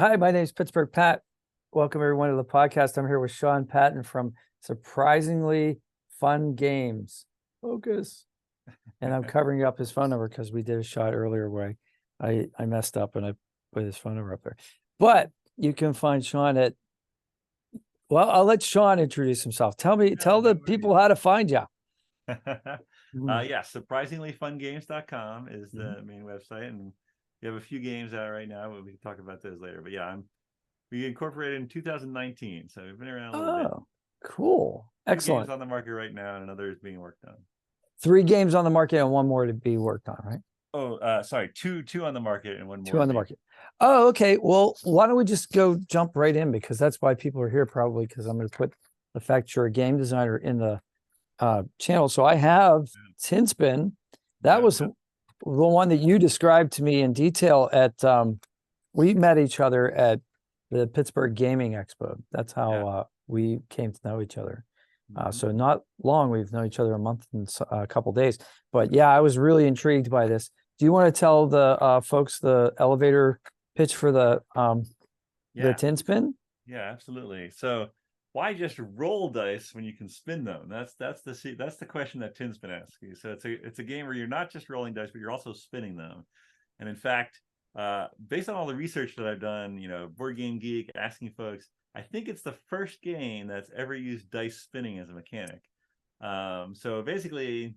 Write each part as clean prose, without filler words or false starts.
Hi, my name is Pittsburgh Pat. Welcome everyone to the podcast. I'm here with Shawn Patton from Surprisingly Fun Games. Focus. And I'm covering up his phone number because we did a shot earlier where I messed up and I put his phone number up there. But you can find Shawn at, well, I'll let Shawn introduce himself. Tell the people how to find you. Surprisinglyfungames.com is the main website, and we have a few games out right now, but we can talk about those later. But yeah, we incorporated in 2019, so we've been around a little bit. Cool. Excellent. Games on the market right now, and another is being worked on. 3 games on the market and 1 more to be worked on, right? Oh, sorry, two on the market and 1 more. 2 on the market. Oh, okay. Well, why don't we just jump right in, because that's why people are here, probably because I'm going to put the fact you're a game designer in the channel. So I have Tin Spin. That was the one that you described to me in detail at we met each other at the Pittsburgh Gaming Expo. That's how we came to know each other. So not long, we've known each other a month and a couple days. But yeah, I was really intrigued by this. Do you want to tell the folks the elevator pitch for the Tin Spin? Yeah, absolutely. So why just roll dice when you can spin them? That's the question that Tin Spin asks you. So it's a game where you're not just rolling dice, but you're also spinning them. And in fact, based on all the research that I've done, Board Game Geek, asking folks, I think it's the first game that's ever used dice spinning as a mechanic. So basically,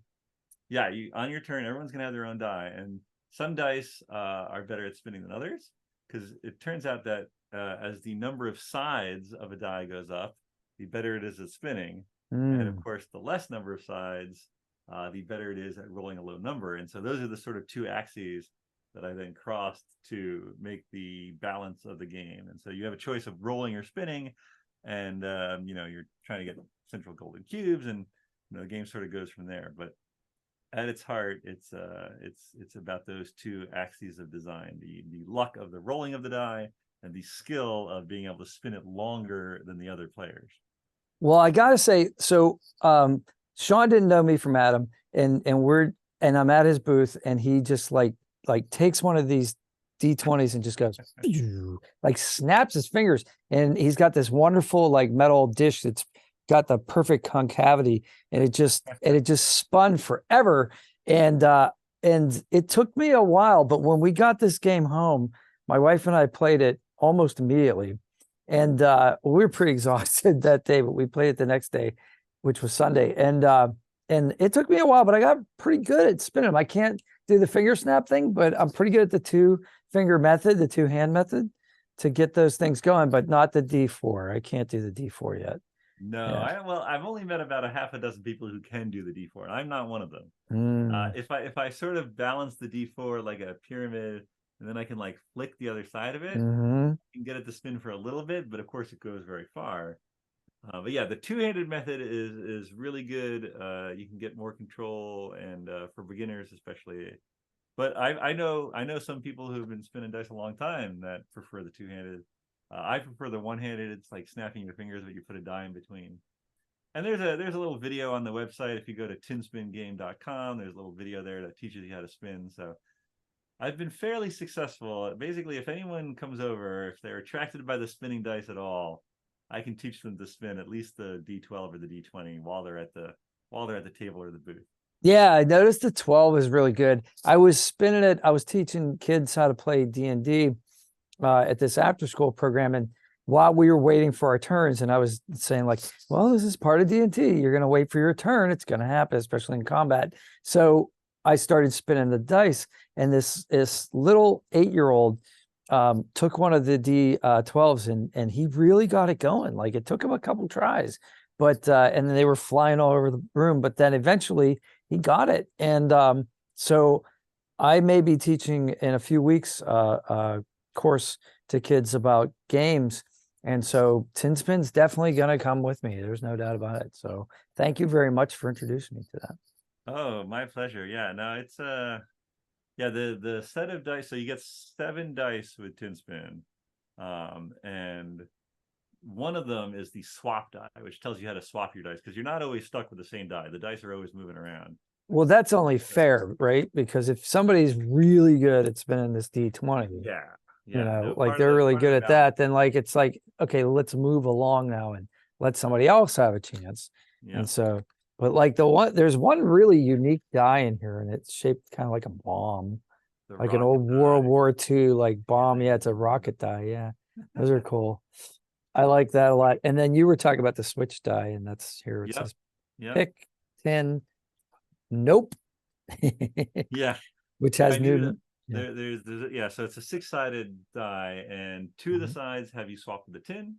on your turn, everyone's gonna have their own die, and some dice are better at spinning than others, because it turns out that as the number of sides of a die goes up, the better it is at spinning. And of course, the less number of sides, the better it is at rolling a low number. And so those are the sort of 2 axes that I then crossed to make the balance of the game. And so you have a choice of rolling or spinning, and you're trying to get central golden cubes, and the game sort of goes from there. But at its heart, it's about those 2 axes of design: the luck of the rolling of the die and the skill of being able to spin it longer than the other players. Well, I gotta say, so Shawn didn't know me from Adam, and I'm at his booth, and he just like takes one of these D20s and just goes like snaps his fingers, and he's got this wonderful like metal dish that's got the perfect concavity, and it just spun forever, and it took me a while, but when we got this game home, my wife and I played it almost immediately, and we were pretty exhausted that day, but we played it the next day, which was Sunday, and it took me a while, but I got pretty good at spinning them. I can't do the finger snap thing, but I'm pretty good at the 2-finger method, the 2-hand method, to get those things going, but not the D4. I can't do the D4 yet. No, I've only met about a half a dozen people who can do the D4, and I'm not one of them. If I sort of balance the D4 like a pyramid, and then I can like flick the other side of it, I can get it to spin for a little bit, but of course it goes very far. But yeah, the 2-handed method is really good. You can get more control, and for beginners especially. But I know some people who've been spinning dice a long time that prefer the 2-handed. I prefer the 1-handed. It's like snapping your fingers, but you put a die in between. And there's a little video on the website. If you go to tinspingame.com, there's a little video there that teaches you how to spin. So I've been fairly successful. Basically, if anyone comes over, if they're attracted by the spinning dice at all, I can teach them to spin at least the D12 or the D20 while they're at the table or the booth. Yeah, I noticed the 12 is really good. I was spinning it. I was teaching kids how to play DnD at this after-school program, and while we were waiting for our turns, and I was saying like, well, this is part of D&D. You're going to wait for your turn. It's going to happen, especially in combat. So I started spinning the dice, and this little 8-year-old took one of the D12s, and he really got it going. Like, it took him a couple tries, but and then they were flying all over the room, but then eventually he got it. And so I may be teaching in a few weeks course to kids about games, and so Tin Spin's definitely going to come with me. There's no doubt about it. So thank you very much for introducing me to that. Oh, my pleasure. Yeah, no, it's the set of dice. So you get 7 dice with Tin Spin, and one of them is the swap die, which tells you how to swap your dice, because you're not always stuck with the same die. The dice are always moving around. Well, that's only fair, right? Because if somebody's really good at spinning this D20, you Yeah, know, no, like part of they're the really part of good the at balance. that, then like it's like, okay, let's move along now and let somebody else have a chance. Yeah, And so, but like there's one really unique die in here, and it's shaped kind of like a bomb, the like an rocket old World die. War II like bomb. Yeah, it's a Yeah. rocket die. Yeah, those are cool. I like that a lot. And then you were talking about the switch die, and that's here. It Yep. says Yep. pick 10. Nope. Yeah. Which Yeah, I has knew that. new. Yeah. Yeah, so it's a six-sided die, and two of the Mhm. sides have you swap with the tin.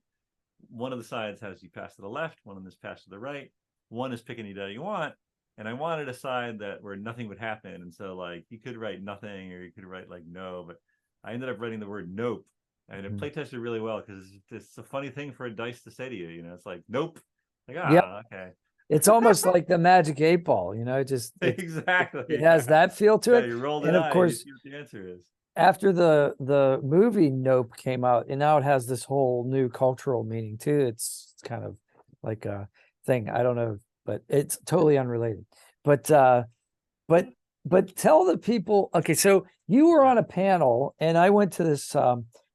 One of the sides has you pass to the left, one of them is pass to the right. One is pick any die you want. And I wanted a side that where nothing would happen. And so like you could write nothing or you could write like no, but I ended up writing the word nope. And it Mhm. play tested really well because it's a funny thing for a dice to say to you, it's like nope. Like, Yep. okay. It's almost like the magic 8 ball, Exactly. it has that feel to Yeah, it. you roll the And of die and you course, see what the answer is. after the movie Nope came out, and now it has this whole new cultural meaning too. It's kind of like a thing. I don't know, but it's totally unrelated. But but but tell the people, okay, so you were Yeah. on a panel, and I went to this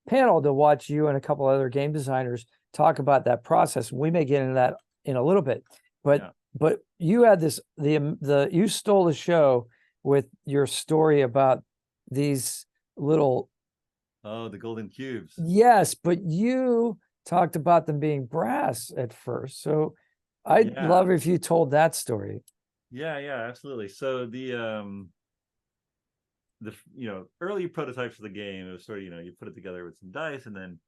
panel to watch you and a couple other game designers talk about that process. We may get into that in a little bit, but Yeah. but you had you stole the show with your story about these little. Oh, the golden cubes. Yes, but you talked about them being brass at first. So I'd Yeah. love if you told that story. Yeah, yeah, absolutely. So the early prototypes of the game, it was sort of, you put it together with some dice, and then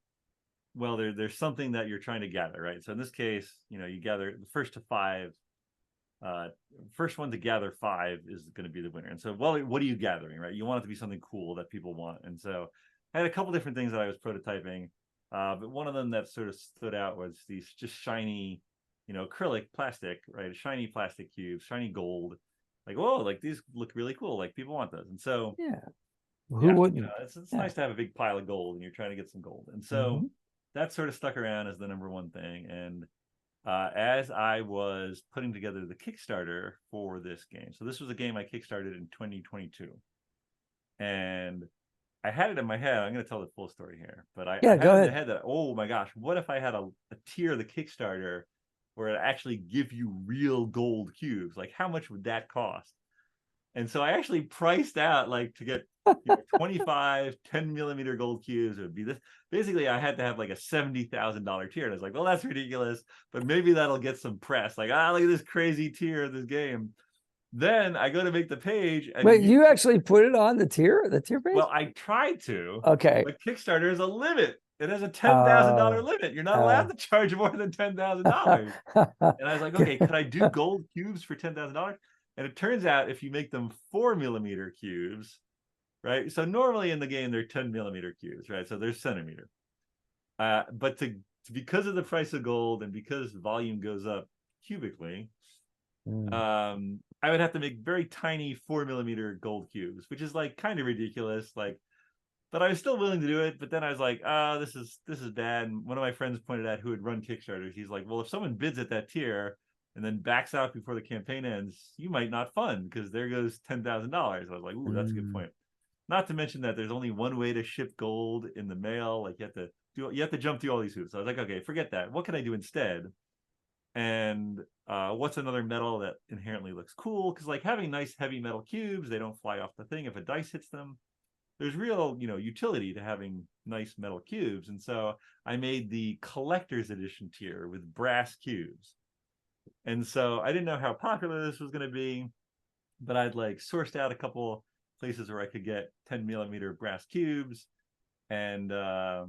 well, there's something that you're trying to gather, right? So in this case, you gather the first to five. First one to gather five is going to be the winner. And so, well, what are you gathering, right? You want it to be something cool that people want. And so I had a couple different things that I was prototyping, but one of them that sort of stood out was these just shiny, acrylic plastic, right? Shiny plastic cubes, shiny gold. Like, whoa, like these look really cool. Like people want those. And so, Yeah. Who yeah, wouldn't? it's Yeah. nice to have a big pile of gold and you're trying to get some gold. And so Mhm. that sort of stuck around as the number one thing. And as I was putting together the Kickstarter for this game. So this was a game I kickstarted in 2022. And I had it in my head. I'm going to tell the full story here, but I Yeah, had go it in the ahead. head that, oh my gosh, what if I had a tier of the Kickstarter where it actually give you real gold cubes? Like how much would that cost? And so I actually priced out like to get 25 10 millimeter gold cubes. It would be this. Basically, I had to have like a $70,000 tier. And I was like, well, that's ridiculous, but maybe that'll get some press. Like, look at this crazy tier of this game. Then I go to make the page, and Wait, you actually put it on the tier page? well, I tried to, Okay. but Kickstarter is a limit. It has a $10,000 Oh, limit. You're not allowed oh. to charge more than $10,000. And I was like, okay, could I do gold cubes for $10,000? And it turns out if you make them 4 millimeter cubes, right? So normally in the game they're 10 millimeter cubes, right? So they're centimeter. But because of the price of gold and because volume goes up cubically, Mm. I would have to make very tiny 4 millimeter gold cubes, which is like kind of ridiculous. Like, but I was still willing to do it. But then I was like, this is bad. And one of my friends pointed out who had run Kickstarters. He's like, well, if someone bids at that tier and then backs out before the campaign ends, you might not fund because there goes $10,000. I was like, ooh, that's a good point. Not to mention that there's only one way to ship gold in the mail. Like you have to jump through all these hoops. So I was like, okay, forget that. What can I do instead? And what's another metal that inherently looks cool? Because like having nice heavy metal cubes, they don't fly off the thing if a dice hits them. There's real, utility to having nice metal cubes. And so I made the collector's edition tier with brass cubes. And so I didn't know how popular this was going to be, but I'd like sourced out a couple places where I could get 10 millimeter brass cubes. And I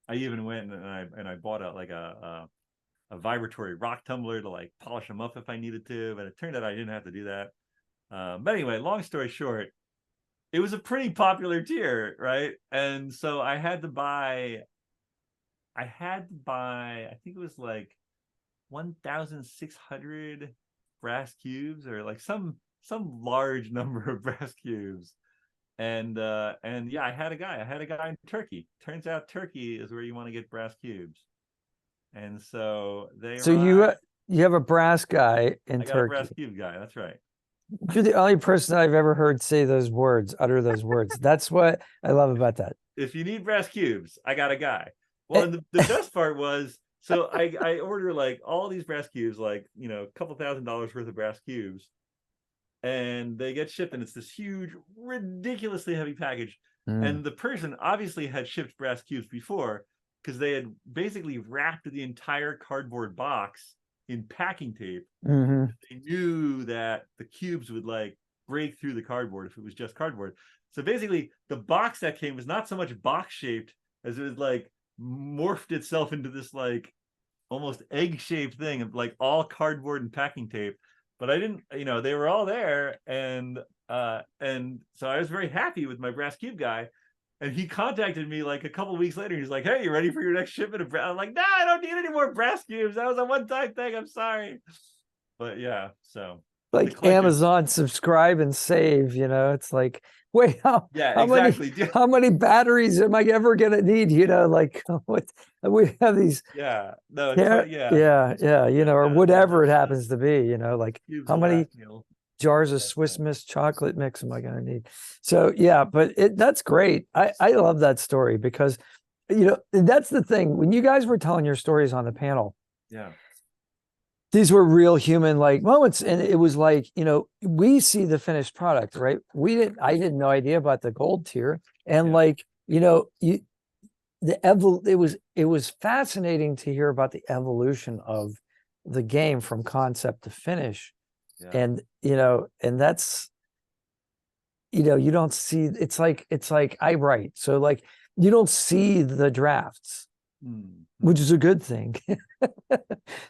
even went and I bought a vibratory rock tumbler to like polish them up if I needed to. But it turned out I didn't have to do that. But anyway, long story short, it was a pretty popular tier, right? And so I had to buy, I think it was like 1,600 brass cubes or like some large number of brass cubes. And yeah, I had a guy in Turkey. Turns out Turkey is where you want to get brass cubes. And so they So arrived. you have a brass guy in I got a Turkey. brass cube guy. That's right. You're the only person I've ever heard say those words, utter those words. That's what I love about that. if you need brass cubes, I got a guy. Well, and the best part was, so I order like all these brass cubes, like, a couple $1,000s worth of brass cubes, and they get shipped, and it's this huge, ridiculously heavy package. And the person obviously had shipped brass cubes before, because they had basically wrapped the entire cardboard box in packing tape. They knew that the cubes would like break through the cardboard if it was just cardboard. So basically, the box that came was not so much box shaped as it was like morphed itself into this like almost egg shaped thing of like all cardboard and packing tape. But I didn't, they were all there, and so I was very happy with my brass cube guy. And he contacted me like a couple of weeks later. He's like, "Hey, you ready for your next shipment of brass?" I'm like, "No, I don't need any more brass cubes. That was a one-time thing. I'm sorry." But yeah, so like Amazon subscribe and save, it's like, wait, how exactly. many batteries am I ever gonna need? Like what we have these yeah, no, or whatever it happens to be, like how many jars of Swiss Miss chocolate mix am I going to need? So yeah, but that's great. I love that story because, that's the thing. When you guys were telling your stories on the panel, these were real human like moments. And it was like, we see the finished product, right? I had no idea about the gold tier. And it was fascinating to hear about the evolution of the game from concept to finish. And and that's you don't see, it's like I write, so like you don't see the drafts, which is a good thing.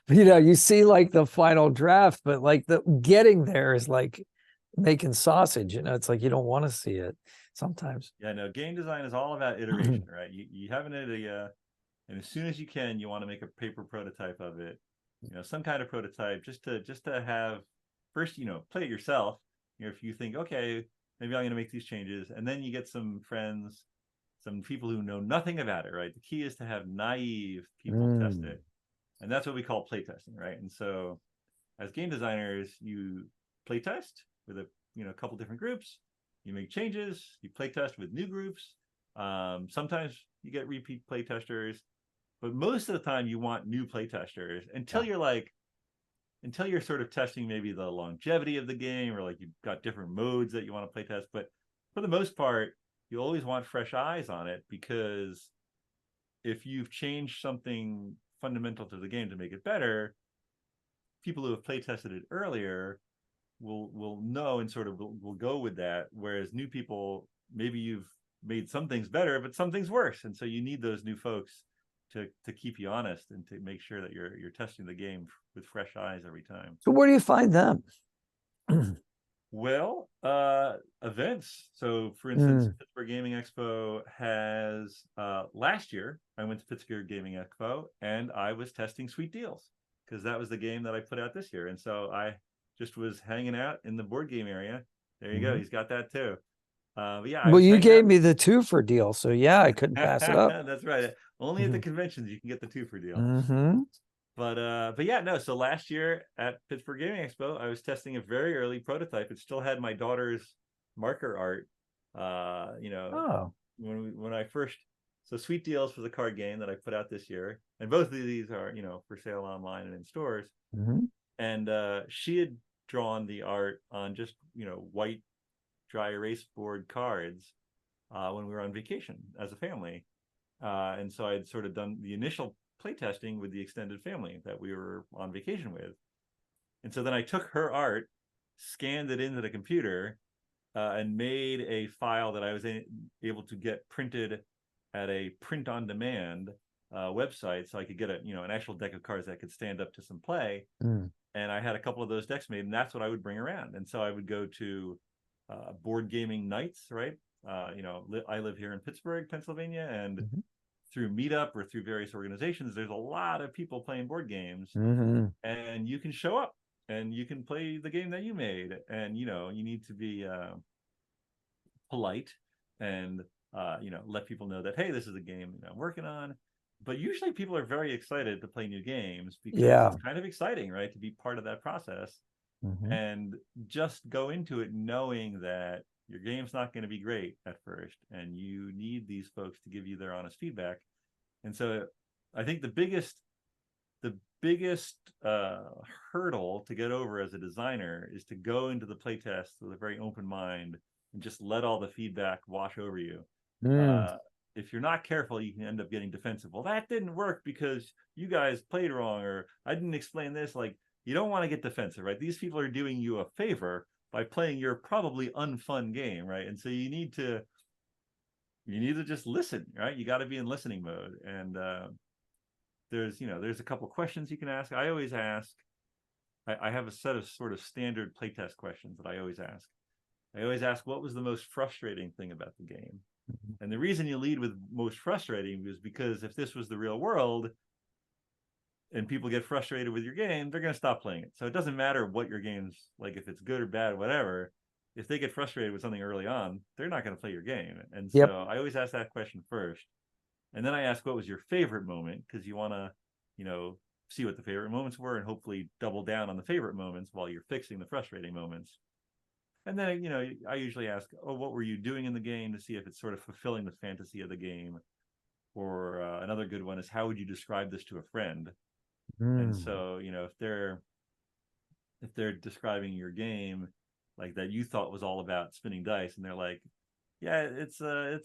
You see like the final draft, but like the getting there is like making sausage, it's like you don't want to see it sometimes. Game design is all about iteration, right? You have an idea, and as soon as you can, you want to make a paper prototype of it, some kind of prototype, just to have first, play it yourself. If you think, okay, maybe I'm going to make these changes, and then you get some friends, some people who know nothing about it, right? The key is to have naive people test it, and that's what we call play testing, right? And so, as game designers, you play test with a couple different groups. You make changes. You play test with new groups. Sometimes you get repeat play testers, but most of the time you want new play testers until you're sort of testing maybe the longevity of the game, or like you've got different modes that you want to play test. But for the most part, you always want fresh eyes on it, because if you've changed something fundamental to the game to make it better, people who have play tested it earlier will know and sort of will go with that. Whereas new people, maybe you've made some things better, but some things worse. And so you need those new folks to keep you honest and to make sure that you're testing the game with fresh eyes every time. So where do you find them? Well, events. So for instance, Pittsburgh Gaming Expo has last year I went to Pittsburgh Gaming Expo and I was testing Sweet Deals, because that was the game that I put out this year. And so I just was hanging out in the board game area. There you go. He's got that too. Well, you gave me the 2 for deal, so yeah, I couldn't pass it up. That's right. Only at the conventions you can get the 2 for deal. But yeah, no. So last year at Pittsburgh Gaming Expo, I was testing a very early prototype. It still had my daughter's marker art. When I first, so Sweet Deals was a card game that I put out this year, and both of these are for sale online and in stores. And she had drawn the art on just white dry erase board cards when we were on vacation as a family. And so I had sort of done the initial playtesting with the extended family that we were on vacation with. And so then I took her art, scanned it into the computer, and made a file that I was able to get printed at a print-on-demand website, so I could get an actual deck of cards that could stand up to some play. And I had a couple of those decks made, and that's what I would bring around. And so I would go to board gaming nights, right? I live here in Pittsburgh, Pennsylvania, and through Meetup or through various organizations, there's a lot of people playing board games, and you can show up and you can play the game that you made. And you need to be polite and let people know that, hey, this is a game I'm working on. But usually people are very excited to play new games, because it's kind of exciting, right, to be part of that process. And just go into it knowing that Your game's not going to be great at first, and you need these folks to give you their honest feedback. And so I think the biggest hurdle to get over as a designer is to go into the playtest with a very open mind and just let all the feedback wash over you. If you're not careful, you can end up getting defensive. Well, that didn't work because you guys played wrong, or I didn't explain this. Like, you don't want to get defensive, right? These people are doing you a favor by playing your probably unfun game, right? And so you need to just listen, right? You got to be in listening mode. And there's a couple questions you can ask. I always ask. I have a set of sort of standard playtest questions that I always ask. I always ask, what was the most frustrating thing about the game? And the reason you lead with most frustrating is because if this was the real world and people get frustrated with your game, they're going to stop playing it. So it doesn't matter what your game's like, if it's good or bad, whatever. If they get frustrated with something early on, they're not going to play your game. And so I always ask that question first. And then I ask, what was your favorite moment? Because you want to, see what the favorite moments were and hopefully double down on the favorite moments while you're fixing the frustrating moments. And then, I usually ask, what were you doing in the game, to see if it's sort of fulfilling the fantasy of the game. Or another good one is, how would you describe this to a friend? And so, if they're describing your game like that you thought was all about spinning dice, and they're like, yeah, it's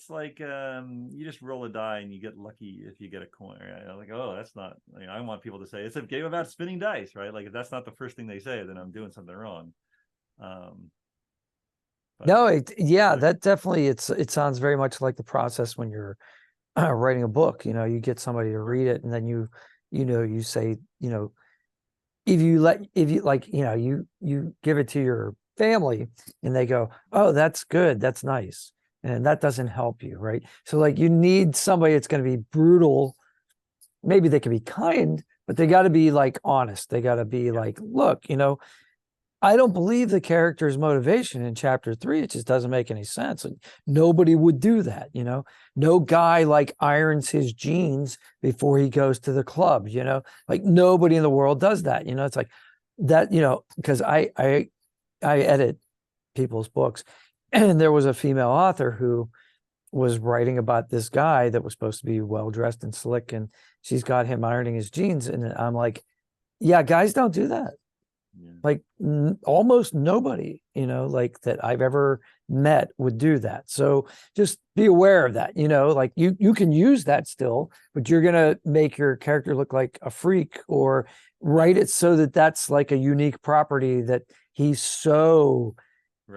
like you just roll a die and you get lucky if you get a coin. Right? I'm like, oh, that's not. I want people to say it's a game about spinning dice, right? Like, if that's not the first thing they say, then I'm doing something wrong. That definitely, it sounds very much like the process when you're writing a book. You get somebody to read it, and then you say, if you give it to your family and they go, oh, that's good, that's nice, and that doesn't help you, right? So like, you need somebody that's going to be brutal. Maybe they can be kind, but they got to be like honest. They got to be like, look, I don't believe the character's motivation in chapter 3. It just doesn't make any sense. And nobody would do that. No guy like irons his jeans before he goes to the club, like nobody in the world does that. It's like that, because I edit people's books, and there was a female author who was writing about this guy that was supposed to be well-dressed and slick, and she's got him ironing his jeans. And I'm like, yeah, guys don't do that. Like almost nobody, like that I've ever met would do that. So just be aware of that, like you can use that still, but you're going to make your character look like a freak, or write it so that that's like a unique property, that he's so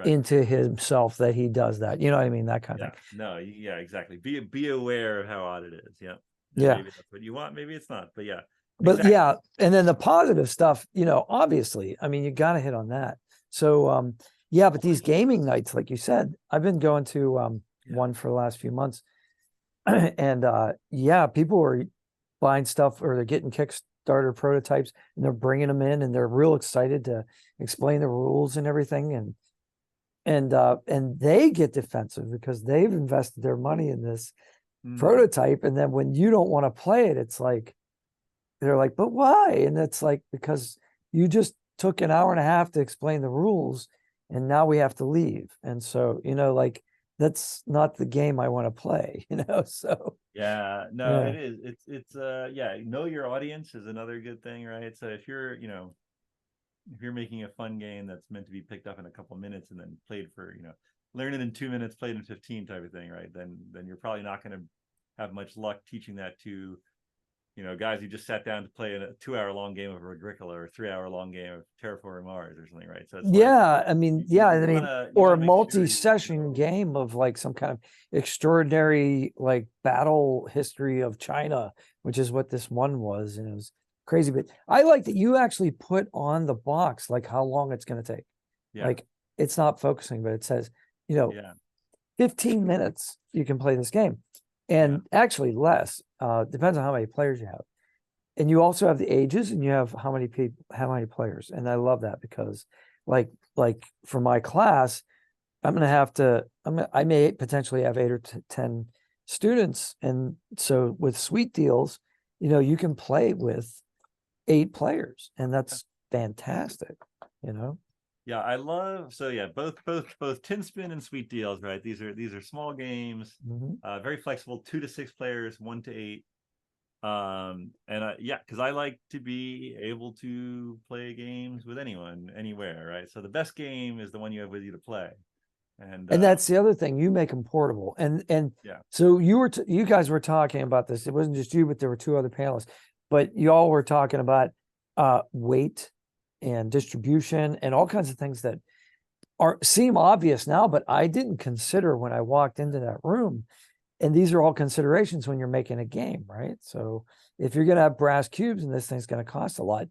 into himself that he does that. You know what I mean? That kind of thing. No, yeah, exactly. Be aware of how odd it is. Yeah. Yeah. Maybe that's what you want. Maybe it's not, but yeah. But exactly. And then the positive stuff, obviously, I mean, you got to hit on that. So, but these gaming nights, like you said, I've been going to one for the last few months, and people are buying stuff, or they're getting Kickstarter prototypes, and they're bringing them in, and they're real excited to explain the rules and everything, and they get defensive because they've invested their money in this prototype, and then when you don't want to play it, it's like, they're like, but why? And it's like, because you just took an hour and a half to explain the rules, and now we have to leave. And so, like, that's not the game I want to play, so. It is. It's know your audience is another good thing, right? So if you're making a fun game that's meant to be picked up in a couple of minutes and then played for, learn it in 2 minutes, played in 15 type of thing, right? Then you're probably not going to have much luck teaching that to, guys who just sat down to play a 2-hour long game of Agricola, or a 3-hour long game of Terraforming Mars or something, right? So it's or a multi-session game of like some kind of extraordinary like battle history of China, which is what this one was, and it was crazy. But I like that you actually put on the box like how long it's going to take. Like, it's not focusing, but it says 15 minutes you can play this game. And actually less, depends on how many players you have. And you also have the ages, and you have how many players. And I love that, because like for my class, I may potentially have 8 or 10 students. And so with sweet deals, you can play with 8 players, and that's fantastic, Yeah, I love both Tin Spin and Sweet Deals, right? These are small games, Mhm. very flexible, 2 to 6 players, 1 to 8. And yeah, because I like to be able to play games with anyone, anywhere, right? So the best game is the one you have with you to play. And And that's the other thing, you make them portable. And yeah, so you guys were talking about this. It wasn't just you, but there were two other panelists. But you all were talking about weight and distribution and all kinds of things that seem obvious now, but I didn't consider when I walked into that room. And these are all considerations when you're making a game, right? So if you're going to have brass cubes and this thing's going to cost a lot,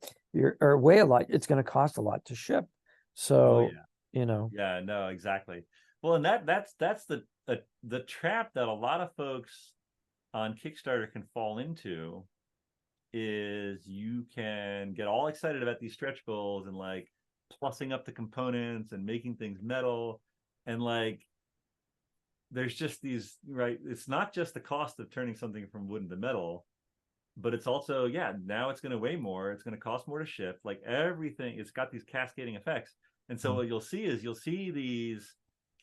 or weigh a lot, it's going to cost a lot to ship. oh So, yeah, you know, yeah, no, exactly. Well, and that's the trap that a lot of folks on Kickstarter can fall into is you can get all excited about these stretch goals and like plussing up the components and making things metal, and like there's just these, right, it's not just the cost of turning something from wood into metal, but it's also, yeah, now it's going to weigh more, it's going to cost more to ship, like everything, it's got these cascading effects. And so what you'll see is you'll see these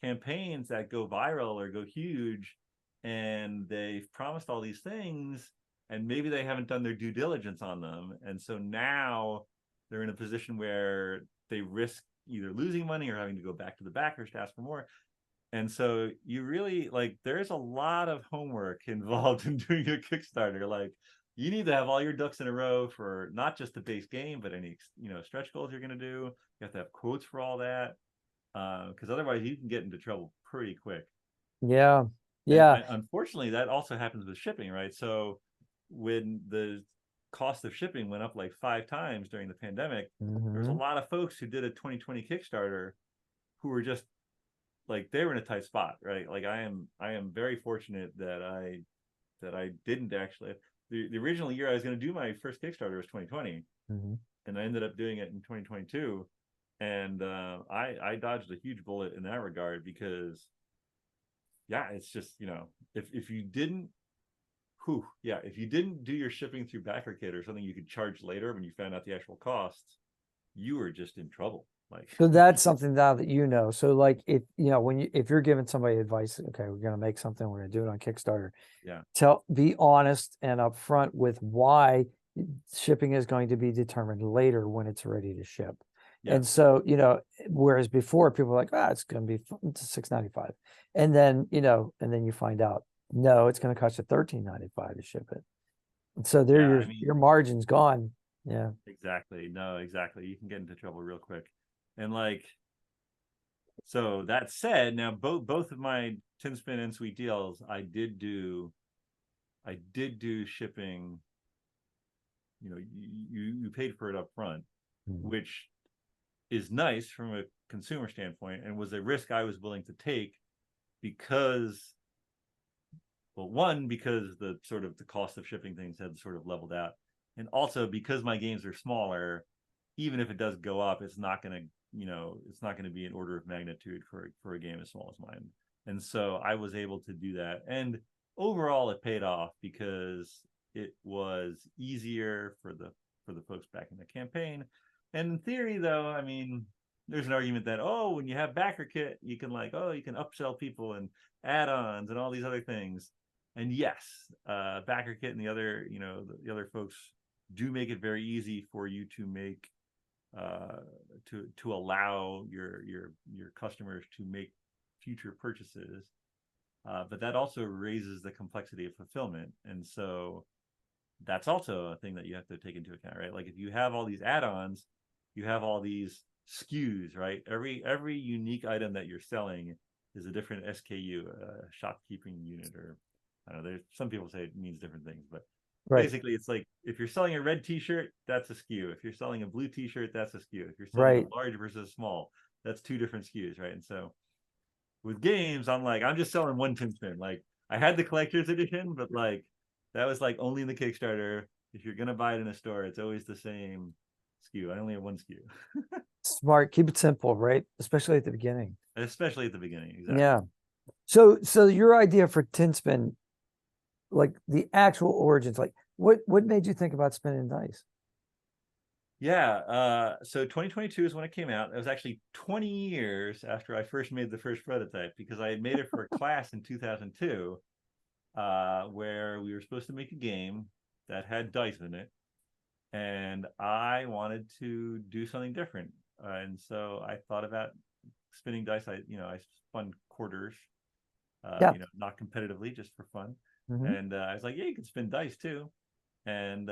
campaigns that go viral or go huge, and they've promised all these things, and maybe they haven't done their due diligence on them, and so now they're in a position where they risk either losing money or having to go back to the backers to ask for more. And so you really, like, there's a lot of homework involved in doing a Kickstarter. Like, you need to have all your ducks in a row for not just the base game, but any, stretch goals you're going to do. You have to have quotes for all that, because otherwise you can get into trouble pretty quick. yeah, And, yeah. and unfortunately, that also happens with shipping, right? So when the cost of shipping went up like 5 times during the pandemic, there was a Mhm. lot of folks who did a 2020 Kickstarter who were just like, they were in a tight spot, right? Like I am very fortunate that I didn't actually, the original year I was going to do my first Kickstarter was 2020, Mhm. and I ended up doing it in 2022, and I dodged a huge bullet in that regard because yeah, it's just, if you didn't, yeah, if you didn't do your shipping through BackerKit or something you could charge later when you found out the actual costs, you were just in trouble. Like, So that's something now that you know. So like if you're giving somebody advice, okay, we're gonna make something, we're gonna do it on Kickstarter. yeah, Be honest and upfront with why shipping is going to be determined later when it's ready to ship. yeah, And so, whereas before people were like, it's gonna be $6.95. And then, and then you find out, no, it's gonna cost you $13.95 to ship it. And so there yeah. I your mean, margin's gone. Yeah. exactly. No, exactly. You can get into trouble real quick. And like, so that said, now both of my Tin Spin and Sweet Deals, I did do shipping. You paid for it up front, Mhm. which is nice from a consumer standpoint, and was a risk I was willing to take because, well, one, because the sort of the cost of shipping things had sort of leveled out, and also because my games are smaller, even if it does go up, it's not going to, it's not going to be an order of magnitude for a game as small as mine. And so I was able to do that, and overall it paid off because it was easier for the folks back in the campaign. And in theory, though, I mean, there's an argument that, when you have backer kit, you can you can upsell people and add-ons and all these other things. And yes, backer kit and the other folks do make it very easy for you to make, to allow your customers to make future purchases, but that also raises the complexity of fulfillment. And so that's also a thing that you have to take into account, right? Like, if you have all these add-ons, you have all these SKUs, right? Every unique item that you're selling is a different SKU, shopkeeping unit, or I don't know. There's some people say it means different things, but Right. basically it's like, if you're selling a red T-shirt, that's a SKU. If you're selling a blue T-shirt, that's a SKU. If you're selling Right. a large versus a small, that's two different SKUs, right? And so with games, I'm just selling one Tin Spin. Like, I had the collector's edition, but like that was like only in the Kickstarter. If you're gonna buy it in a store, it's always the same SKU. I only have one SKU, Smart. Keep it simple, right? Especially at the beginning. especially at the beginning. Exactly. Yeah. So your idea for tin spin, like the actual origins, like what made you think about spinning dice? Yeah. So 2022 is when it came out. It was actually 20 years after I first made the first prototype, because I had made it for a class in 2002, where we were supposed to make a game that had dice in it, and I wanted to do something different. And so I thought about spinning dice. I spun quarters, Yeah. not competitively, just for fun. Mhm. And I was like, yeah, you can spin dice too. And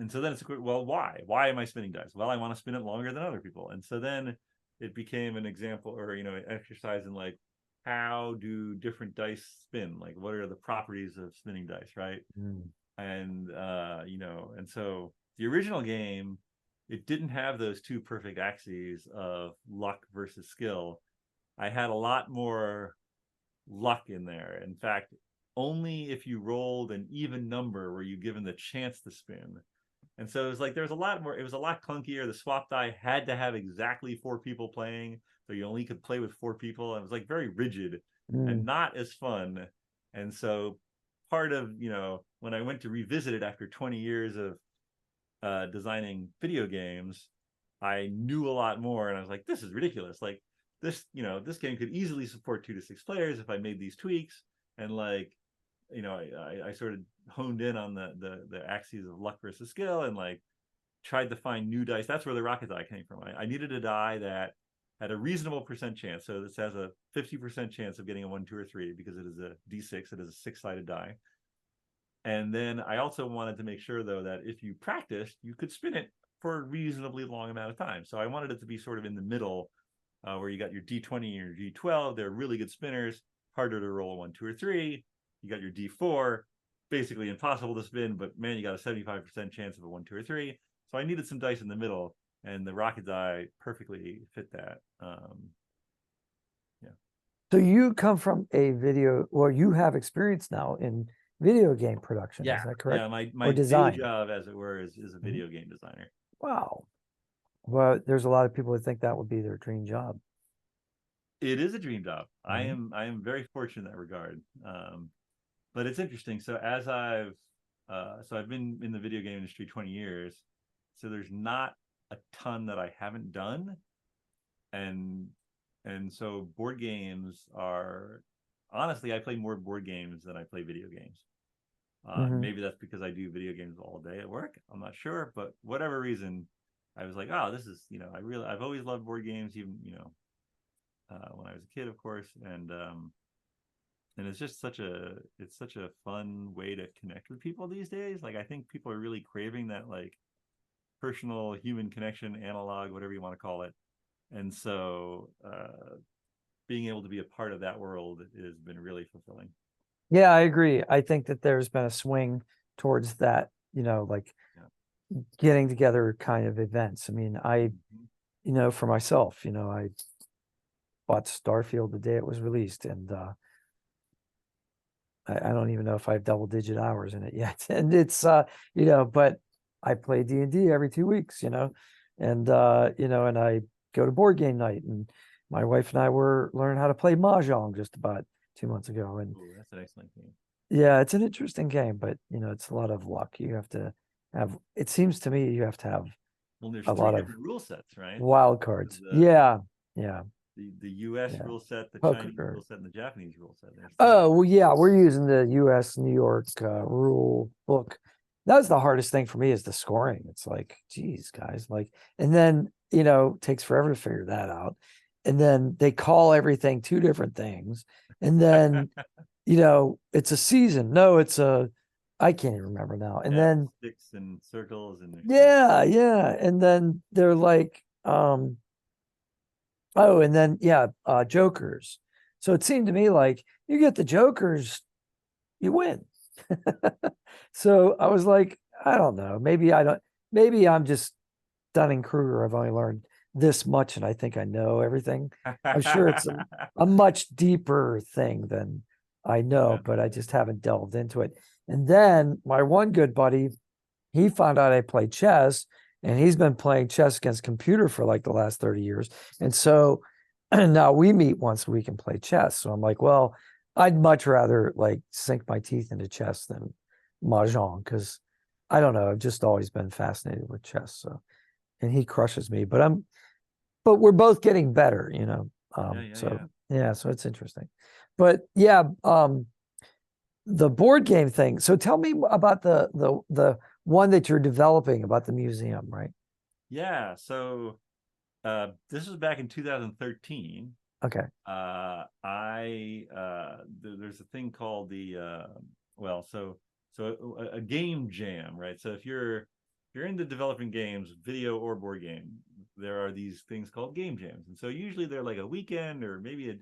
so then it's well, why? Why am I spinning dice? Well, I want to spin it longer than other people. And so then it became an example, or an exercise in like, how do different dice spin? Like, what are the properties of spinning dice, right? Mm. And and so the original game, it didn't have those two perfect axes of luck versus skill. I had a lot more luck in there. In fact, only if you rolled an even number were you given the chance to spin. And so it was like there was a lot more, it was a lot clunkier. The swap die had to have exactly 4 people playing. So you only could play with 4 people. And it was like very rigid and Mm. not as fun. And so part of, when I went to revisit it after 20 years of designing video games, I knew a lot more. And I was like, this is ridiculous. Like this game could easily support 2 to 6 players if I made these tweaks. And like, I sort of honed in on the axes of luck versus skill, and like tried to find new dice. That's where the rocket die came from. I needed a die that had a reasonable percent chance. So this has a 50% chance of getting a 1, 2, or 3, because it is a D6. It is a 6-sided die. And then I also wanted to make sure, though, that if you practiced, you could spin it for a reasonably long amount of time. So I wanted it to be sort of in the middle, where you got your D20 and your D12. They're really good spinners, harder to roll a 1, 2, or 3. You got your D4, basically impossible to spin, but man, you got a 75% chance of a 1, 2, or 3. So I needed some dice in the middle, and the rocket die perfectly fit that. Yeah. So you come from you have experience now in video game production. Yeah. Is that Yeah. correct? My Or day design? job, as it were, is a Mhm. video game designer. Wow. Well, there's a lot of people that think that would be their dream job. It is a dream job. Mhm. I am very fortunate in that regard. But it's interesting. So I've been in the video game industry 20 years. So there's not a ton that I haven't done. And so board games are, honestly, I play more board games than I play video games. Mhm. Maybe that's because I do video games all day at work. I'm not sure, but whatever reason, I was like, oh, this is, I've always loved board games, even, when I was a kid, of course. And it's just such a fun way to connect with people these days. Like, I think people are really craving that, like, personal human connection, analog, whatever you want to call it. And so being able to be a part of that world has been really fulfilling. Yeah, I agree. I think that there's been a swing towards that, like getting together kind of events. I mean, for myself, I bought Starfield the day it was released, and I don't even know if I have double-digit hours in it yet. And it's but I play D&D every 2 weeks, and and I go to board game night, and my wife and I were learning how to play Mahjong just about 2 months ago. And Oh, that's an excellent game. yeah, it's an interesting game, but it's a lot of luck. You have to have, it seems to me, you have to have Well, there's a three lot of different rule sets, right? wild cards. The Yeah, yeah, the U.S. yeah. rule set, the Chinese Poker. rule set, and the Japanese rule set. There's three. Oh, well, yeah, we're using the US New York rule book. That's the hardest thing for me, is the scoring. It's like, geez, guys, like, and then, takes forever to figure that out. And then they call everything 2 different things. And then, it's a season. No, I can't even remember now. And Yeah, then, sticks and circles and yeah, yeah. And then they're like, oh, and then, yeah, jokers. So it seemed to me like you get the jokers, you win. So I was like, I don't know. Maybe I'm just Dunning-Kruger. I've only learned this much, and I think I know everything. I'm sure it's a much deeper thing than I know, Yeah. but I just haven't delved into it. And then my one good buddy, he found out I played chess, and he's been playing chess against computer for like the last 30 years. And so now we meet once a week and play chess. So I'm like, well, I'd much rather like sink my teeth into chess than Mahjong, because I don't know. I've just always been fascinated with chess. So, and he crushes me, but we're both getting better, you know? So yeah, so it's interesting, but yeah, the board game thing. So tell me about the one that you're developing about the museum, right? Yeah. So this was back in 2013. Okay. There's a thing called a game jam, right? So if you're into developing games, video or board game, there are these things called game jams. And so usually they're like a weekend or maybe a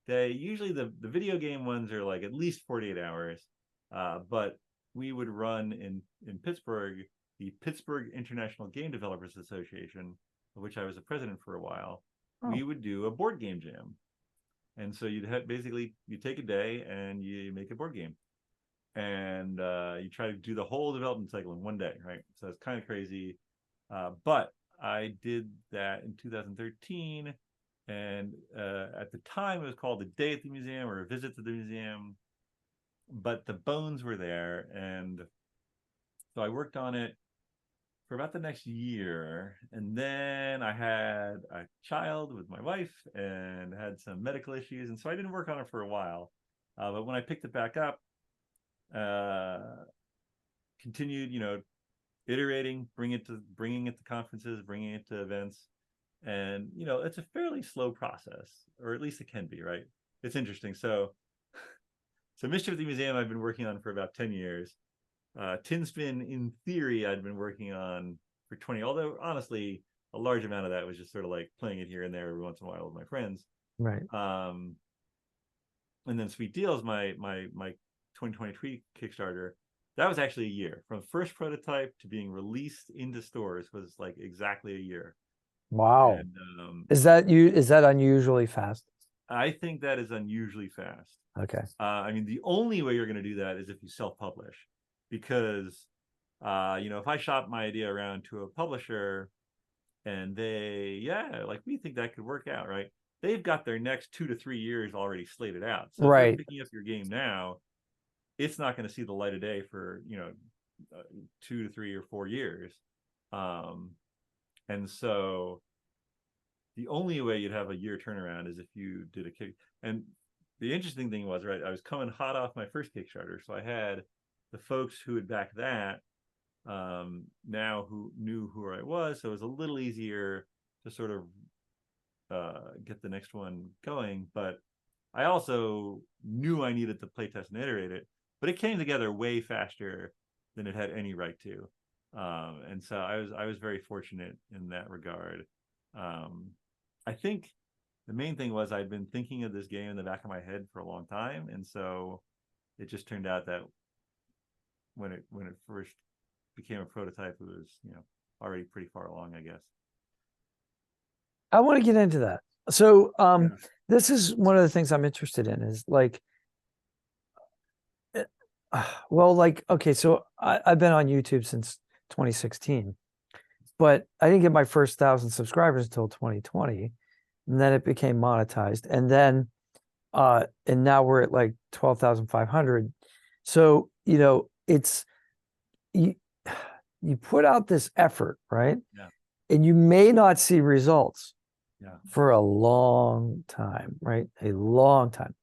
day. Usually the video game ones are like at least 48 hours. But we would run in Pittsburgh, the Pittsburgh International Game Developers Association, of which I was the president for a while. We would do a board game jam. And so basically you take a day and you make a board game. And you try to do the whole development cycle in one day, right? So it's kind of crazy. But I did that in 2013. And at the time, it was called a day at the museum or a visit to the museum. But the bones were there. And so I worked on it for about the next year. And then I had a child with my wife and had some medical issues. And so I didn't work on it for a while. But when I picked it back up, continued, iterating, bringing it to conferences, bringing it to events. And, it's a fairly slow process, or at least it can be, right? It's interesting. So Mischief at the Museum, I've been working on for about 10 years. Tin Spin, in theory, I'd been working on for 20, although honestly, a large amount of that was just sort of like playing it here and there every once in a while with my friends. Right. And then Sweet Deals, my 2023 Kickstarter, that was actually a year. From first prototype to being released into stores was like exactly a year. Wow. And, is that unusually fast? I think that is unusually fast. Okay. I mean, the only way you're going to do that is if you self-publish, because if I shop my idea around to a publisher and we think that could work out, right? They've got their next 2 to 3 years already slated out. So if you're picking up your game now, it's not going to see the light of day for 2 to 3 or 4 years. And so the only way you'd have a year turnaround is if you did a kick. And the interesting thing was, right, I was coming hot off my first Kickstarter, so I had the folks who had backed that now who knew who I was, so it was a little easier to sort of get the next one going. But I also knew I needed to playtest and iterate it, but it came together way faster than it had any right to. And so I was very fortunate in that regard. I think the main thing was I'd been thinking of this game in the back of my head for a long time, and so it just turned out that when it first became a prototype, it was already pretty far along, I guess. I want to get into that. So this is one of the things I'm interested in is like, okay, so I've been on YouTube since 2016, but I didn't get my first 1,000 subscribers until 2020, and then it became monetized, and then and now we're at like 12,500. So it's you put out this effort, right? Yeah. And you may not see results. Yeah. For a long time, right? A long time.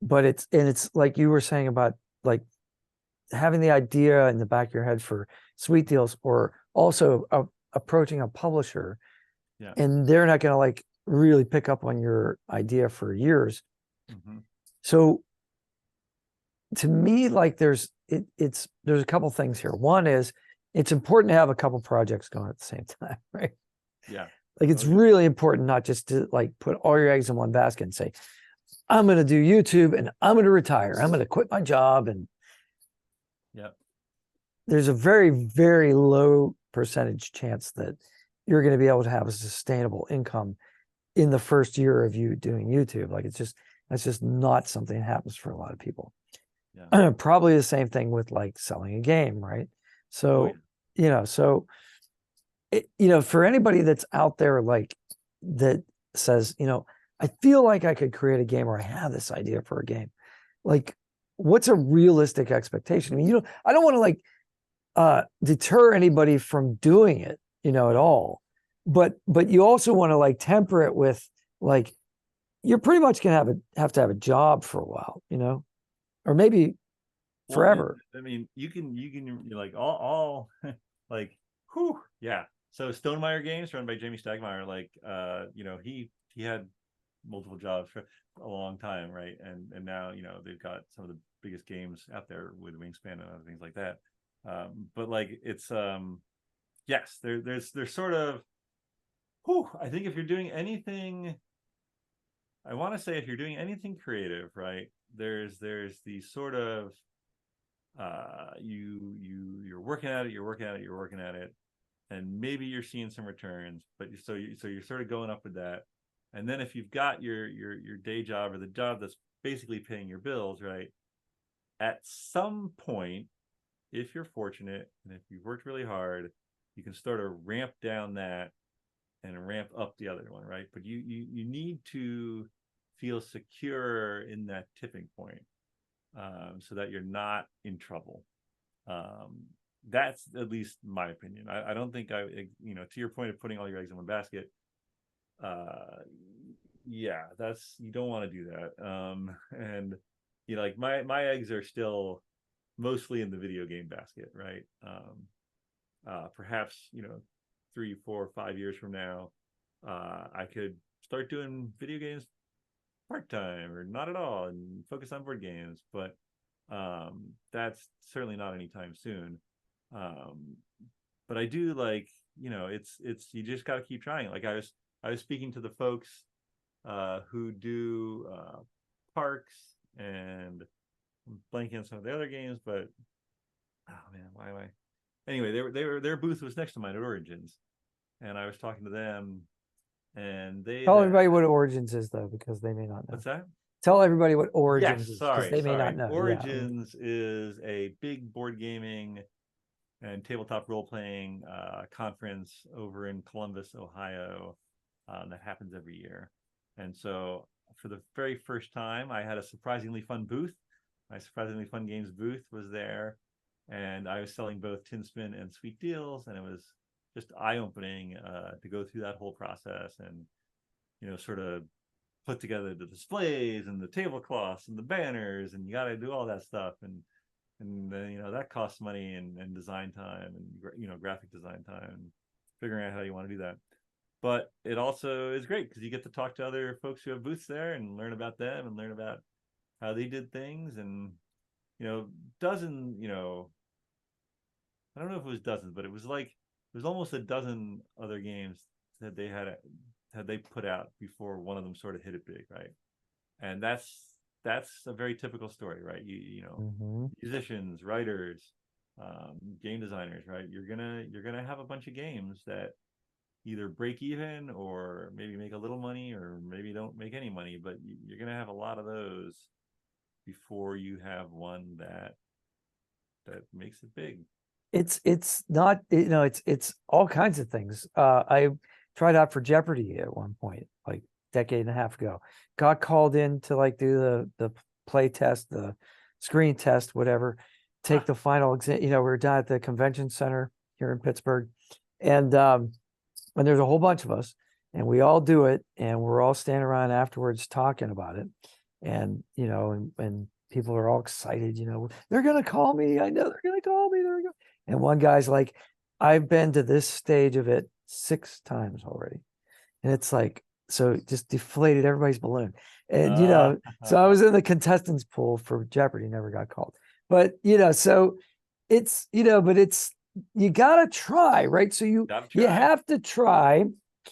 But it's like you were saying about like having the idea in the back of your head for Sweet Deals, or also approaching a publisher, and they're not going to like really pick up on your idea for years. Mm-hmm. So to me, like there's a couple things here. One is it's important to have a couple projects going at the same time, right? Yeah. Like it's really important not just to like put all your eggs in one basket and say, I'm going to do YouTube and I'm going to retire. I'm going to quit my job. And there's a very, very low percentage chance that you're going to be able to have a sustainable income in the first year of you doing YouTube. Like that's just not something that happens for a lot of people. Yeah. Probably the same thing with like selling a game, right? So, for anybody that's out there like that says, I feel like I could create a game, or I have this idea for a game. Like, what's a realistic expectation? I mean, I don't want to like deter anybody from doing it, at all. But you also want to like temper it with like, you're pretty much gonna have to have a job for a while, or maybe forever. I mean, you can you're like all like, whew, yeah. So Stonemeyer Games, run by Jamie Stagmeyer, like he had multiple jobs for a long time, right? And now they've got some of the biggest games out there with Wingspan and other things like that. But like it's yes, there's sort of, whew, I think if you're doing anything, I want to say if you're doing anything creative, right? There's the sort of you're working at it, and maybe you're seeing some returns, but you're sort of going up with that. And then if you've got your day job, or the job that's basically paying your bills, right? At some point, if you're fortunate and if you've worked really hard, you can start to ramp down that and ramp up the other one, right? But you need to feel secure in that tipping point, so that you're not in trouble. That's at least my opinion. I don't think to your point of putting all your eggs in one basket, yeah, you don't want to do that. And like my eggs are still mostly in the video game basket, right? Perhaps 3, 4, 5 years from now, I could start doing video games part-time or not at all and focus on board games, but that's certainly not anytime soon. But I do like, it's you just got to keep trying. Like I was speaking to the folks who do parks, and I'm blanking on some of the other games, but oh man, why am I? Anyway, their booth was next to mine at Origins, and I was talking to them, and Tell everybody what Origins is, though, because they may not know. What's that? Tell everybody what Origins is, because they may not know. Origins is a big board gaming and tabletop role-playing conference over in Columbus, Ohio, that happens every year. And so for the very first time, I had a surprisingly fun booth. My Surprisingly Fun Games booth was there, and I was selling both Tin Spin and Sweet Deals, and it was just eye-opening to go through that whole process and sort of put together the displays and the tablecloths and the banners, and you got to do all that stuff, and then that costs money and design time and graphic design time and figuring out how you want to do that. But it also is great because you get to talk to other folks who have booths there and learn about them and learn about how they did things. And I don't know if it was dozens, but it was almost a dozen other games that they had they put out before one of them sort of hit it big, right? And that's a very typical story, right? Musicians, writers, game designers, right? You're gonna have a bunch of games that either break even or maybe make a little money or maybe don't make any money, but you're gonna have a lot of those before you have one that makes it big. It's not, it's all kinds of things. I tried out for Jeopardy at one point, like decade and a half ago. Got called in to like do the play test, the screen test, whatever, take the final exam. We were down at the convention center here in Pittsburgh, and there's a whole bunch of us, and we all do it, and we're all standing around afterwards talking about it, and and people are all excited. They're gonna call me. I know they're gonna call me. And one guy's like, I've been to this stage of it 6 times already, and it's like, so it just deflated everybody's balloon. And so I was in the contestants pool for Jeopardy, never got called, but so it's but it's, you gotta try, right? So you have to try.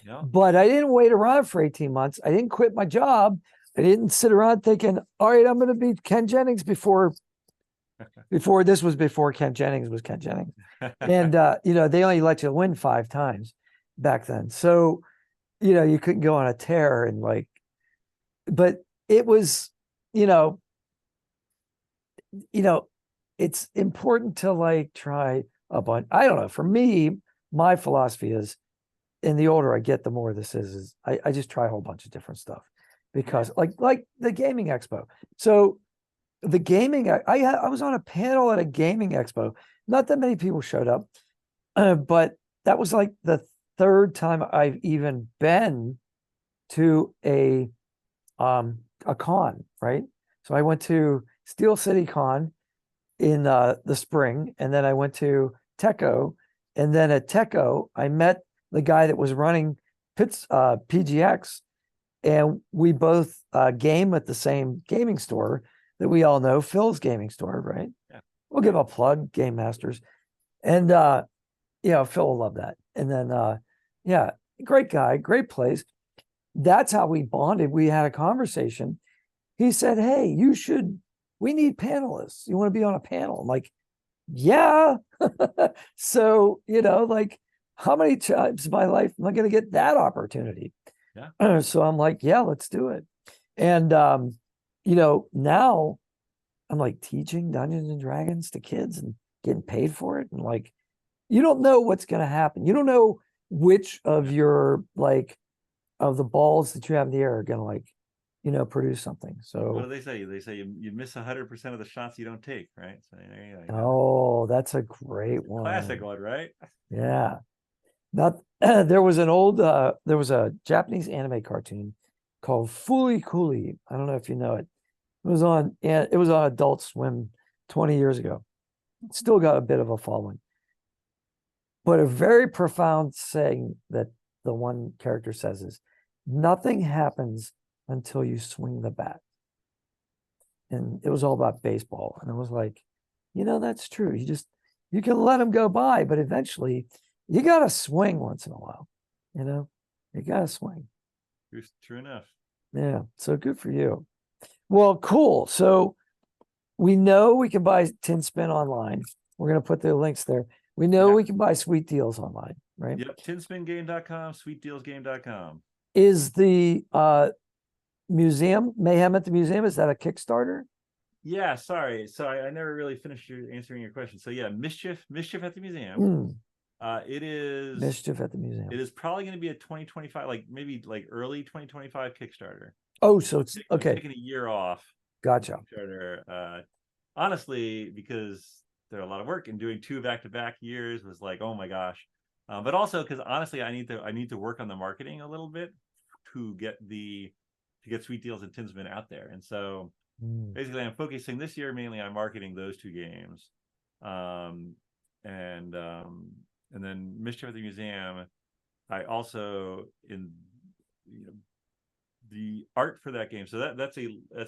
Yeah. But I didn't wait around for 18 months. I didn't quit my job. I didn't sit around thinking, all right, I'm going to be Ken Jennings before Ken Jennings was Ken Jennings. And they only let you win 5 times back then, so you couldn't go on a tear and but it was it's important to try a bunch. I don't know, for me, my philosophy is, and the older I get, the more this is I just try a whole bunch of different stuff, because like the gaming expo. So the gaming, I was on a panel at a gaming expo. Not that many people showed up, but that was like the third time I've even been to a con, right? So I went to Steel City Con in the spring, and then I went to Techo, and then at Techo I met the guy that was running PGX, and we both game at the same gaming store that we all know, Phil's gaming store, right? Yeah. We'll give a plug, Game Masters. And Phil will love that. And then great guy, great place. That's how we bonded. We had a conversation. He said, hey, we need panelists. You want to be on a panel? I'm like, yeah. So, like, how many times in my life am I going to get that opportunity? Yeah. So I'm like, yeah, let's do it. And, now I'm like teaching Dungeons and Dragons to kids and getting paid for it. And like, you don't know what's going to happen. You don't know which of of the balls that you have in the air are going to produce something. So what do they say? They say you miss 100% of the shots you don't take, right? So there you go. Oh, that's a great one. Classic one, right? Yeah. There was a Japanese anime cartoon called Fooly Cooly. I don't know if you know it. It was on Adult Swim 20 years ago. It's still got a bit of a following. But a very profound saying that the one character says is, nothing happens until you swing the bat. And it was all about baseball. And I was like, that's true. You can let them go by, but eventually you got to swing once in a while. You got to swing. True enough. Yeah. So good for you. Well, cool. So we know we can buy Tin Spin online. We're going to put the links there. We know we can buy Sweet Deals online, right? Yep. tinspingame.com, sweetdealsgame.com. Is the museum, Mayhem at the Museum, is that a Kickstarter? Yeah, sorry. So I never really finished answering your question. So yeah, Mischief at the Museum. It is Mischief at the Museum. It is probably going to be a 2025, maybe early 2025 Kickstarter. Oh, so it's okay. Taking a year off. Gotcha. Kickstarter. Honestly, because they're a lot of work, and doing 2 back-to-back years was like, oh my gosh. But also because honestly, I need to work on the marketing a little bit to get Sweet Deals and Tin Spin out there. And so basically I'm focusing this year mainly on marketing those 2 games. And then Mischief at the Museum, I also the art for that game. So that's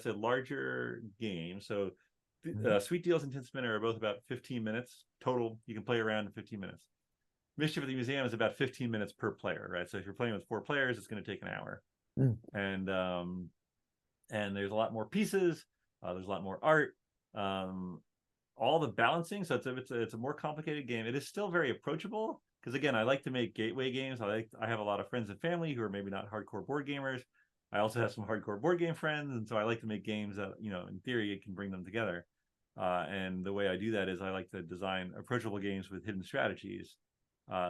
a larger game. So Sweet Deals and Tin Spin are both about 15 minutes total. You can play around in 15 minutes. Mischief at the Museum is about 15 minutes per player, right? So if you're playing with 4 players, it's going to take an hour. And there's a lot more pieces. There's a lot more art. All the balancing. So it's a more complicated game. It is still very approachable because, again, I like to make gateway games. I have a lot of friends and family who are maybe not hardcore board gamers. I also have some hardcore board game friends, and so I like to make games that, in theory, it can bring them together. And the way I do that is I like to design approachable games with hidden strategies.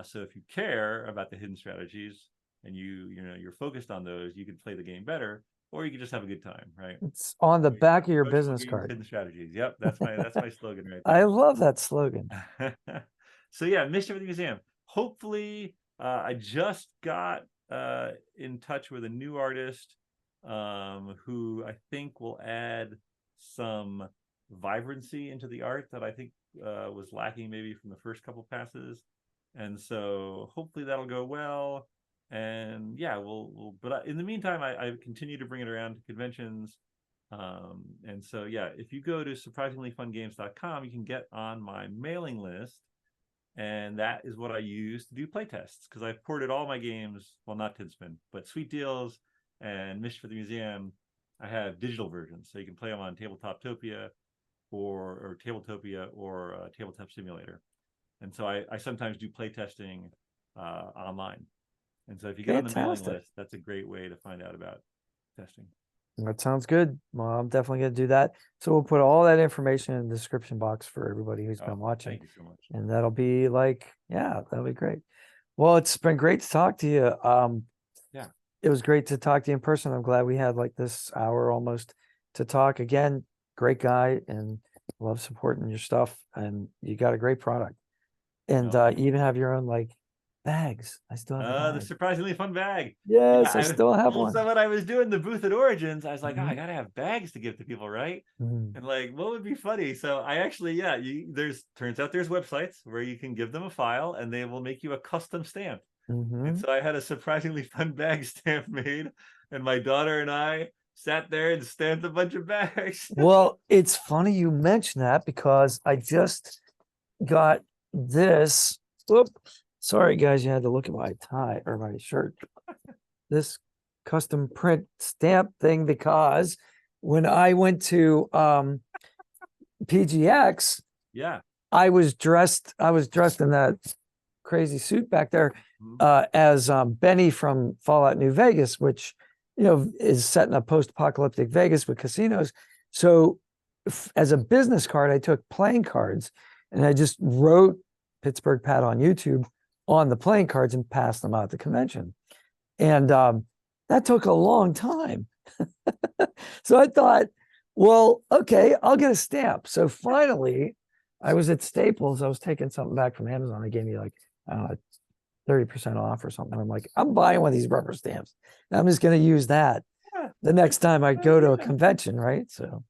So if you care about the hidden strategies and you're focused on those, you can play the game better, or you can just have a good time, right? It's on the back of your business card. Hidden strategies. Yep, that's my slogan right there. I love that slogan. So yeah, Mischief at the Museum. Hopefully, I just got in touch with a new artist who I think will add some vibrancy into the art that I think was lacking maybe from the first couple passes. And so hopefully that'll go well. And yeah, but in the meantime, I continue to bring it around to conventions. And so, yeah, if you go to surprisinglyfungames.com, you can get on my mailing list. And that is what I use to do playtests, because I've ported all my games, well, not Tin Spin, but Sweet Deals and Mischief at the Museum. I have digital versions, so you can play them on Tabletopia or Tabletopia or Tabletop Simulator. And so I sometimes do playtesting online. And so if you get on the mailing list, that's a great way to find out about testing. That sounds good. Well, I'm definitely going to do that. So we'll put all that information in the description box for everybody who's been watching. Thank you so much. And that'll be that'll be great. Well, it's been great to talk to you. Yeah. It was great to talk to you in person. I'm glad we had this hour almost to talk again. great guy and love supporting your stuff. And you got a great product. And No. you even have your own like bags. I still have a The bag. surprisingly fun bag. Yes, I Yeah, still have one. so when I was doing the booth at Origins, I was like, oh, I Mhm. gotta have bags to give to people, right? Mhm. And like, what would be funny? So I actually, yeah, turns out there's websites where you can give them a file and they will make you a custom stamp. And Mhm. so I had a surprisingly fun bag stamp made, and my daughter and I sat there and stamped a bunch of bags. Well, it's funny you mention that because I just got this. Whoop. Sorry, guys, you had to look at my tie or my shirt. This custom print stamp thing because when I went to PGX, Yeah. I was dressed in that crazy suit back there as Benny from Fallout New Vegas, which is set in a post-apocalyptic Vegas with casinos. So as a business card, I took playing cards and I just wrote Pittsburgh Pat on YouTube on the playing cards and passed them out at the convention. And that took a long time. So I thought, well, okay, I'll get a stamp. So finally, I was at Staples. I was taking something back from Amazon. They gave me like, I don't know, 30% off or something. I'm like, I'm buying one of these rubber stamps. And I'm just going to use that the next time I go to a convention, right? So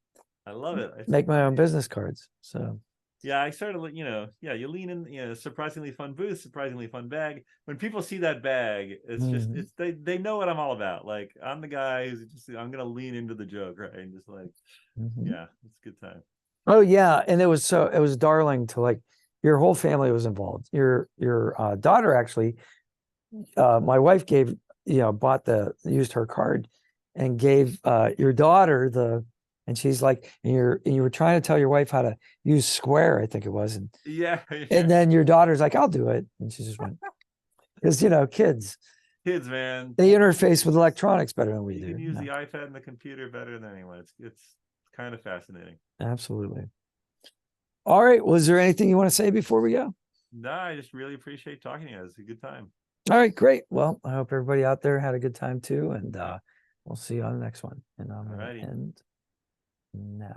I love it. make my own business cards. So yeah, I started, you lean in, surprisingly fun booth, surprisingly fun bag. When people see that bag, it's just, they know what I'm all about. Like, I'm the guy who's just, I'm going to lean into the joke, right? And just like, yeah, it's a good time. Oh yeah. And it was darling to like, your whole family was involved. Your daughter actually, my wife used her card and gave your daughter and she's like, and you were trying to tell your wife how to use Square, I think it was. And Yeah. and then your daughter's like, I'll do it. And she just went, because Kids, man, they interface with electronics better than we you do. can use the iPad and the computer better than anyone. It's kind of fascinating. Absolutely. All right. Was there anything you want to say before we go? No, I just really appreciate talking to you. It's a good time. All right, great. Well, I hope everybody out there had a good time too. And we'll see you on the next one. And I'm going to end now.